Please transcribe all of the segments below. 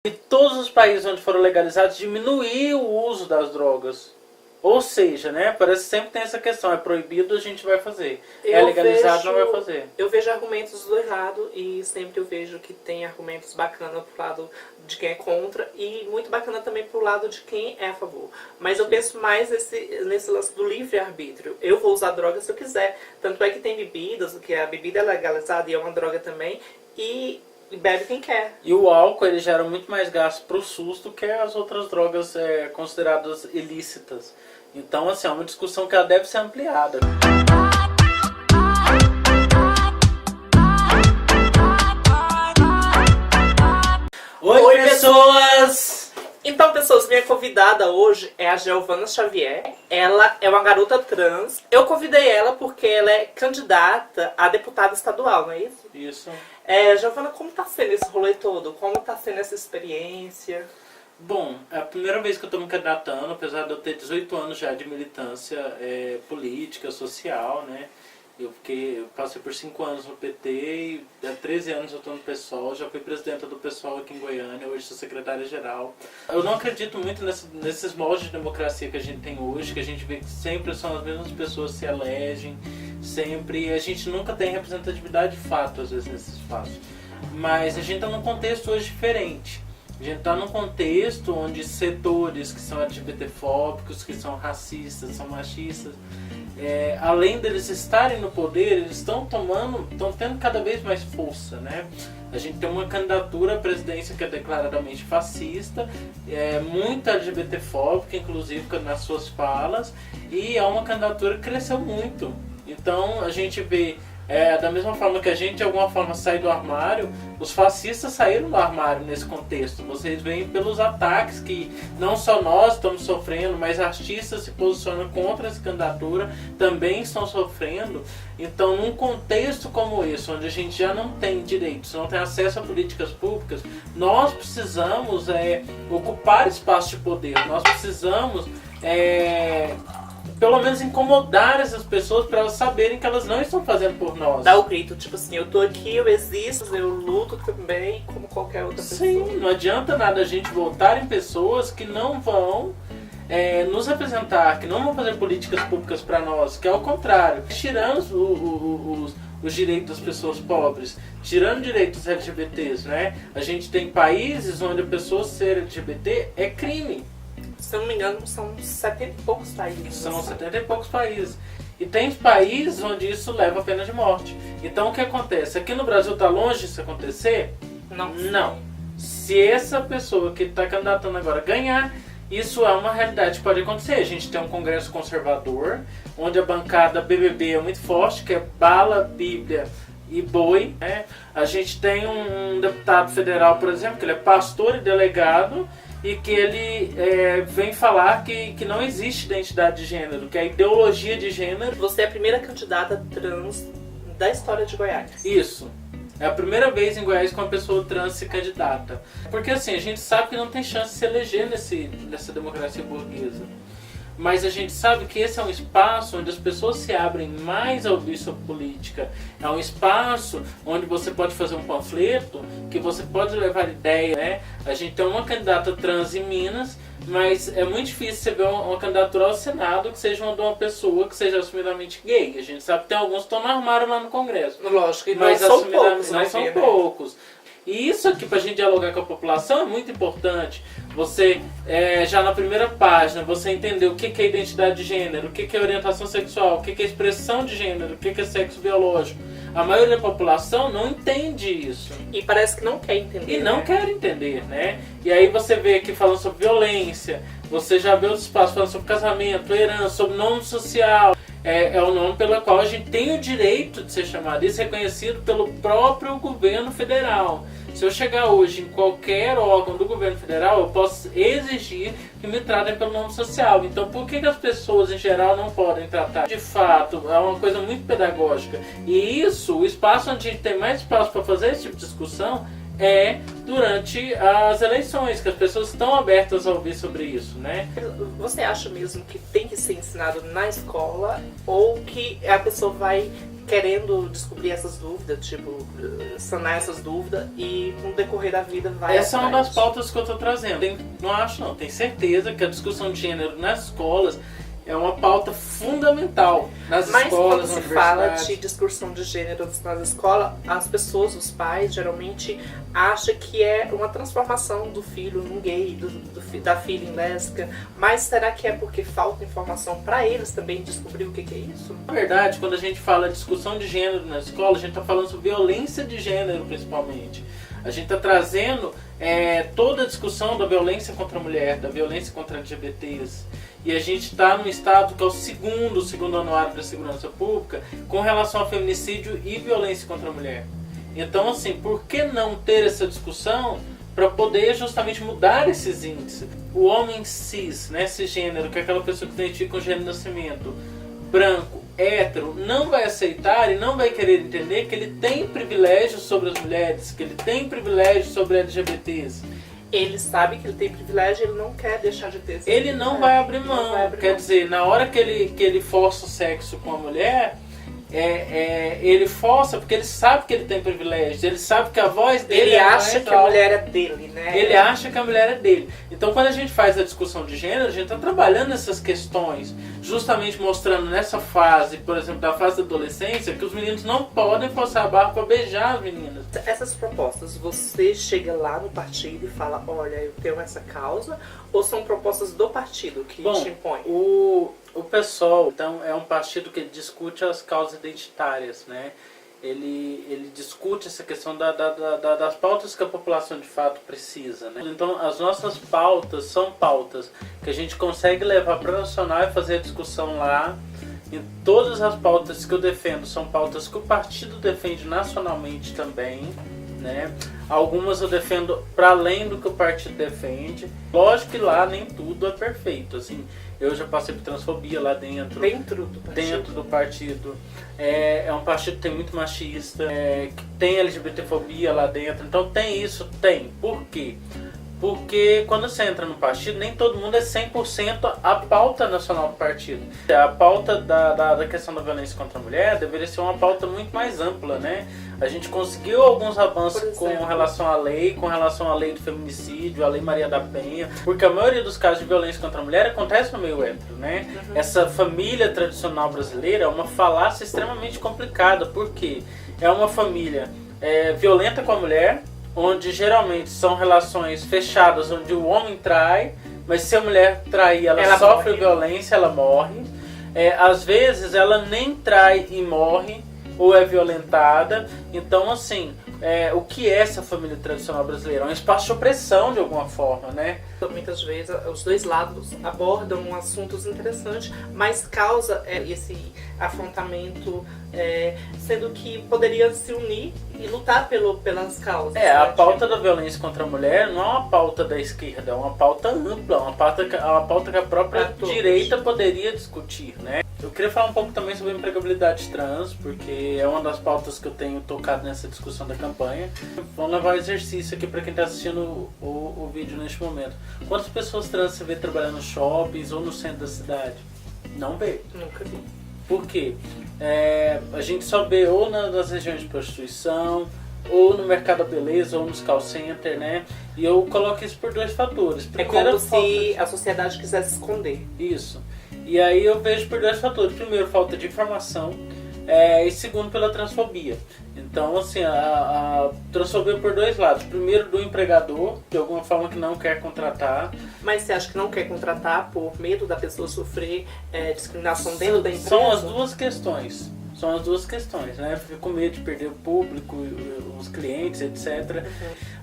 E todos os países onde foram legalizados diminuir o uso das drogas. Ou seja, né, parece que sempre tem essa questão, é proibido, a gente vai fazer. É legalizado, não vai fazer. Eu vejo argumentos do errado e sempre eu vejo que tem argumentos bacanas pro lado de quem é contra e muito bacana também pro lado de quem é a favor. Mas eu penso mais nesse lance do livre-arbítrio. Eu vou usar droga se eu quiser. Tanto é que tem bebidas, que a bebida é legalizada e é uma droga também, e bebe quem quer. E o álcool, ele gera muito mais gasto pro SUS do que as outras drogas consideradas ilícitas. Então, assim, é uma discussão que ela deve ser ampliada. Oi, pessoas! Então, pessoas, minha convidada hoje é a Giovana Xavier. Ela é uma garota trans. Eu convidei ela porque ela é candidata a deputada estadual, não é isso? Isso. Giovana, como tá sendo esse rolê todo? Como tá sendo essa experiência? Bom, é a primeira vez que eu estou me candidatando, apesar de eu ter 18 anos já de militância política, social, né? Eu passei por 5 anos no PT e há 13 anos eu estou no PSOL, já fui presidenta do PSOL aqui em Goiânia, hoje sou secretária-geral. Eu não acredito muito nesses moldes de democracia que a gente tem hoje, que a gente vê que sempre são as mesmas pessoas que se elegem, sempre, e a gente nunca tem representatividade de fato, às vezes, nesse espaço. Mas a gente está num contexto hoje diferente. A gente está num contexto onde setores que são LGBTfóbicos, que são racistas, são machistas, além deles estarem no poder, eles estão tendo cada vez mais força, né? A gente tem uma candidatura à presidência que é declaradamente fascista, muito LGBTfóbica, inclusive nas suas falas, e é uma candidatura que cresceu muito. Então a gente vê, da mesma forma que a gente de alguma forma sai do armário, os fascistas saíram do armário nesse contexto. Vocês veem pelos ataques que não só nós estamos sofrendo, mas artistas se posicionam contra essa candidatura, também estão sofrendo. Então, num contexto como esse, onde a gente já não tem direitos, não tem acesso a políticas públicas, nós precisamos ocupar espaço de poder, nós precisamos pelo menos incomodar essas pessoas para elas saberem que elas não estão fazendo por nós. Dá o grito, tipo assim, eu tô aqui, eu existo, eu luto também, como qualquer outra pessoa. Sim, não adianta nada a gente votar em pessoas que não vão nos representar, que não vão fazer políticas públicas para nós, que é o contrário. Tirando os direitos das pessoas pobres, tirando direitos LGBTs, né? A gente tem países onde a pessoa ser LGBT é crime. Se eu não me engano, são 70 e poucos países. São 70 e poucos países. E tem países onde isso leva a pena de morte. Então o que acontece? Aqui no Brasil está longe disso acontecer? Não. Não. Se essa pessoa que está candidatando agora ganhar, isso é uma realidade que pode acontecer. A gente tem um congresso conservador, onde a bancada BBB é muito forte, que é bala, bíblia e boi, né? A gente tem um deputado federal, por exemplo, que ele é pastor e delegado, e que ele vem falar que não existe identidade de gênero, que é a ideologia de gênero. Você é a primeira candidata trans da história de Goiás. Isso. É a primeira vez em Goiás que uma pessoa trans se candidata. Porque assim, a gente sabe que não tem chance de se eleger nessa democracia burguesa. Mas a gente sabe que esse é um espaço onde as pessoas se abrem mais a ouvir sobre política. É um espaço onde você pode fazer um panfleto, que você pode levar ideia, né? A gente tem uma candidata trans em Minas, mas é muito difícil você ver uma candidatura ao Senado que seja de uma pessoa que seja assumidamente gay. A gente sabe que tem alguns que estão no armário lá no Congresso. Lógico, e mas não são poucos, não são poucos. E isso aqui, pra gente dialogar com a população, é muito importante. Você, já na primeira página, você entender o que é identidade de gênero, o que é orientação sexual, o que é expressão de gênero, o que é sexo biológico. A maioria da população não entende isso. E parece que não quer entender. E não quer entender, né? E aí você vê aqui falando sobre violência, você já vê outros espaços falando sobre casamento, herança, sobre nome social. É o nome pelo qual a gente tem o direito de ser chamado, isso é reconhecido pelo próprio governo federal. Se eu chegar hoje em qualquer órgão do governo federal, eu posso exigir que me tratem pelo nome social. Então por que as pessoas em geral não podem tratar? De fato, é uma coisa muito pedagógica. E isso, o espaço onde a gente tem mais espaço para fazer esse tipo de discussão durante as eleições, que as pessoas estão abertas a ouvir sobre isso, né? Você acha mesmo que tem que ser ensinado na escola ou que a pessoa vai querendo descobrir essas dúvidas, tipo, sanar essas dúvidas, e no decorrer da vida vai Essa é uma atrás. das pautas que eu tô trazendo. Não acho não, tenho certeza que a discussão de gênero nas escolas é uma pauta fundamental nas Mas escolas, quando nas se fala universidades. de discussão de gênero nas escolas, as pessoas, os pais, geralmente acham que é uma transformação do filho num gay, da filha em lésbica. Mas será que é porque falta informação para eles também descobrir o que é isso? Na verdade, quando a gente fala de discussão de gênero na escola, a gente está falando sobre violência de gênero, principalmente. A gente está trazendo toda a discussão da violência contra a mulher, da violência contra LGBTs. E a gente está num estado que é o segundo anuário da segurança pública com relação ao feminicídio e violência contra a mulher. Então, assim, por que não ter essa discussão para poder justamente mudar esses índices? O homem cis, né, cisgênero, que é aquela pessoa que se identifica com o gênero de nascimento, branco, hétero, não vai aceitar e não vai querer entender que ele tem privilégios sobre as mulheres, que ele tem privilégios sobre LGBTs. Ele sabe que ele tem privilégio, ele não quer deixar de ter esse Ele não vai abrir mão. Não vai abrir Quer mão. dizer, na hora que ele força o sexo com a mulher, ele força porque ele sabe que ele tem privilégios, ele sabe que a voz dele Ele é acha mais que a alta. mulher é dele, né? Ele acha que a mulher é dele. Então, quando a gente faz a discussão de gênero, a gente está trabalhando essas questões, justamente mostrando nessa fase, por exemplo, da fase da adolescência, que os meninos não podem forçar a barra para beijar as meninas. Essas propostas, você chega lá no partido e fala, olha, eu tenho essa causa, ou são propostas do partido que Bom, te impõem? o PSOL, então, é um partido que discute as causas identitárias, né? Ele discute essa questão das pautas que a população de fato precisa, né? Então, as nossas pautas são pautas que a gente consegue levar para o nacional e fazer a discussão lá. E todas as pautas que eu defendo são pautas que o partido defende nacionalmente também, né? Algumas eu defendo para além do que o partido defende. Lógico que lá nem tudo é perfeito, assim. Eu já passei por transfobia lá dentro. Dentro do partido? Dentro do partido. É um partido que tem muito machista, que tem LGBTfobia lá dentro. Então tem isso, tem. Por quê? Porque quando você entra no partido, nem todo mundo é 100% a pauta nacional do partido. A pauta da questão da violência contra a mulher deveria ser uma pauta muito mais ampla, né? A gente conseguiu alguns avanços com relação à lei, do feminicídio, a lei Maria da Penha, porque a maioria dos casos de violência contra a mulher acontece no meio hétero, né? Uhum. Essa família tradicional brasileira é uma falácia extremamente complicada, porque é uma família violenta com a mulher, onde geralmente são relações fechadas, onde o homem trai, mas se a mulher trair, ela sofre violência, ela morre. Às vezes ela nem trai e morre, ou é violentada. Então, assim, o que é essa família tradicional brasileira? É um espaço de opressão, de alguma forma, né? Muitas vezes os dois lados abordam assuntos interessantes, mas causa esse afrontamento, sendo que poderia se unir e lutar pelas causas. A pauta da violência contra a mulher não é uma pauta da esquerda, é uma pauta ampla, uma pauta que a própria direita poderia discutir, né? Eu queria falar um pouco também sobre a empregabilidade trans, porque é uma das pautas que eu tenho tocado nessa discussão da campanha. Vamos levar o exercício aqui para quem está assistindo o vídeo neste momento. Quantas pessoas trans você vê trabalhando nos shoppings ou no centro da cidade? Não vê. Nunca vi. Por quê? A gente só vê ou nas regiões de prostituição, ou no mercado da beleza, ou nos call center, né? E eu coloco isso por dois fatores. Primeiro, se a sociedade quisesse esconder. Isso. E aí eu vejo por dois fatores. Primeiro, falta de informação. E segundo, pela transfobia. Então, assim, a transfobia por dois lados. Primeiro, do empregador, de alguma forma que não quer contratar. Mas você acha que não quer contratar por medo da pessoa sofrer discriminação dentro da empresa? São as duas questões, né? Fica com medo de perder o público, os clientes, etc.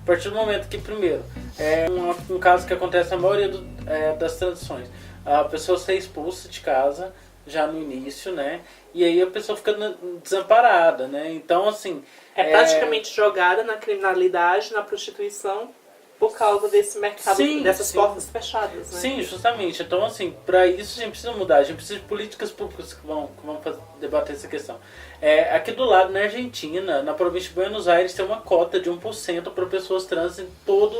A partir do momento que, primeiro, um caso que acontece na maioria das transições, a pessoa ser expulsa de casa já no início, né? E aí a pessoa fica desamparada, né? Então, assim... praticamente jogada na criminalidade, na prostituição, por causa desse mercado, dessas portas fechadas, né? Sim, justamente. Então, assim, para isso a gente precisa mudar. A gente precisa de políticas públicas que vão debater essa questão. Aqui do lado, na Argentina, na província de Buenos Aires, tem uma cota de 1% para pessoas trans em todo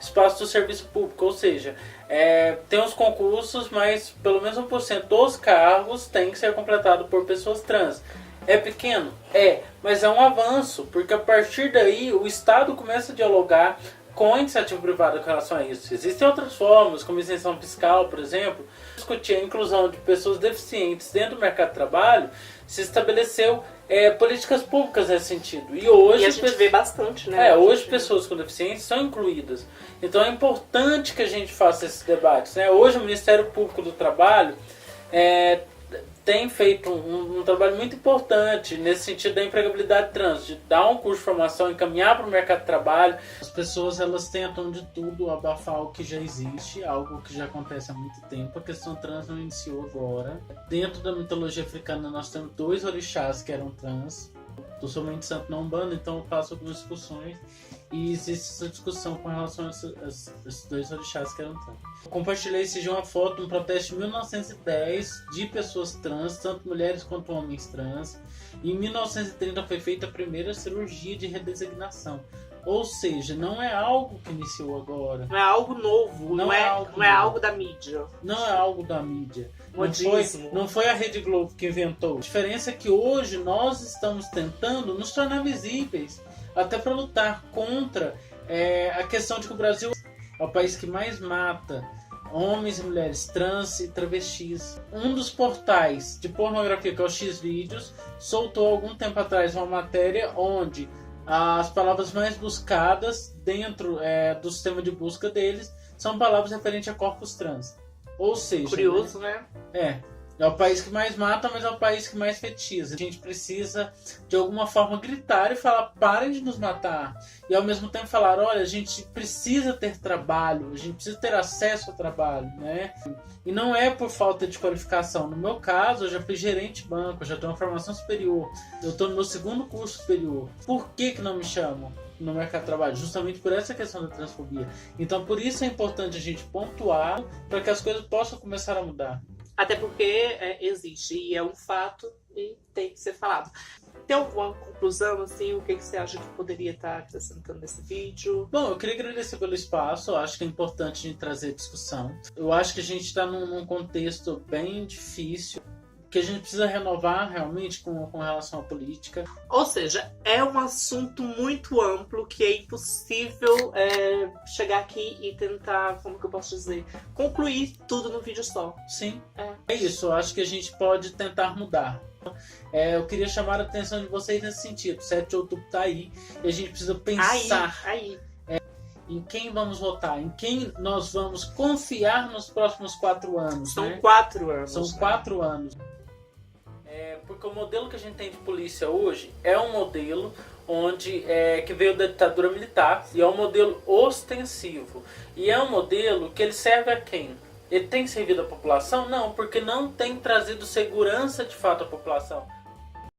espaço do serviço público. Ou seja, tem os concursos, mas pelo menos 1% dos cargos tem que ser completado por pessoas trans. É pequeno? É, mas é um avanço, porque a partir daí o Estado começa a dialogar com a iniciativa privada com relação a isso. Existem outras formas, como isenção fiscal, por exemplo. Discutir a inclusão de pessoas deficientes dentro do mercado de trabalho, se estabeleceu políticas públicas nesse sentido. E hoje a gente vê bastante, né? Hoje pessoas com deficiência são incluídas. Então é importante que a gente faça esses debates, né? Hoje o Ministério Público do Trabalho tem feito um trabalho muito importante nesse sentido da empregabilidade trans, de dar um curso de formação, encaminhar para o mercado de trabalho. As pessoas elas tentam de tudo abafar o que já existe, algo que já acontece há muito tempo. A questão trans não iniciou agora. Dentro da mitologia africana nós temos 2 orixás que eram trans. Eu sou mãe de santo na Umbanda, então eu faço algumas discussões e existe essa discussão com relação a esses 2 orixás que eram trans. Eu compartilhei esse dia uma foto de um protesto de 1910 de pessoas trans, tanto mulheres quanto homens trans. E em 1930 foi feita a primeira cirurgia de redesignação. Ou seja, não é algo que iniciou agora. Não é algo novo, não é algo da mídia. Não é algo da mídia. Modismo. Não foi a Rede Globo que inventou. A diferença é que hoje nós estamos tentando nos tornar visíveis, até para lutar contra a questão de que o Brasil é o país que mais mata homens e mulheres trans e travestis. Um dos portais de pornografia, que é o Xvideos, soltou há algum tempo atrás uma matéria onde as palavras mais buscadas dentro do sistema de busca deles são palavras referentes a corpos trans. Ou seja... Curioso, né? É o país que mais mata, mas é o país que mais fetiza. A gente precisa, de alguma forma, gritar e falar, parem de nos matar. E ao mesmo tempo falar, olha, a gente precisa ter trabalho, a gente precisa ter acesso ao trabalho, né? E não é por falta de qualificação. No meu caso, eu já fui gerente de banco, eu já tenho uma formação superior. Eu estou no meu 2º curso superior. Por que não me chamam no mercado de trabalho? Justamente por essa questão da transfobia. Então, por isso é importante a gente pontuar para que as coisas possam começar a mudar. Até porque existe, e é um fato e tem que ser falado. Tem alguma conclusão, assim, o que você acha que poderia estar acrescentando nesse vídeo? Bom, eu queria agradecer pelo espaço, eu acho que é importante a gente trazer discussão. Eu acho que a gente está num contexto bem difícil, que a gente precisa renovar realmente com relação à política. Ou seja, é um assunto muito amplo que é impossível chegar aqui e tentar, como que eu posso dizer, concluir tudo no vídeo só. Sim, é isso. Eu acho que a gente pode tentar mudar. Eu queria chamar a atenção de vocês nesse sentido. 7 de outubro está aí e a gente precisa pensar em quem vamos votar, em quem nós vamos confiar nos próximos 4 anos. São 4 anos. São 4 anos. Porque o modelo que a gente tem de polícia hoje é um modelo onde que veio da ditadura militar e é um modelo ostensivo. E é um modelo que ele serve a quem? Ele tem servido a população? Não, porque não tem trazido segurança de fato à população.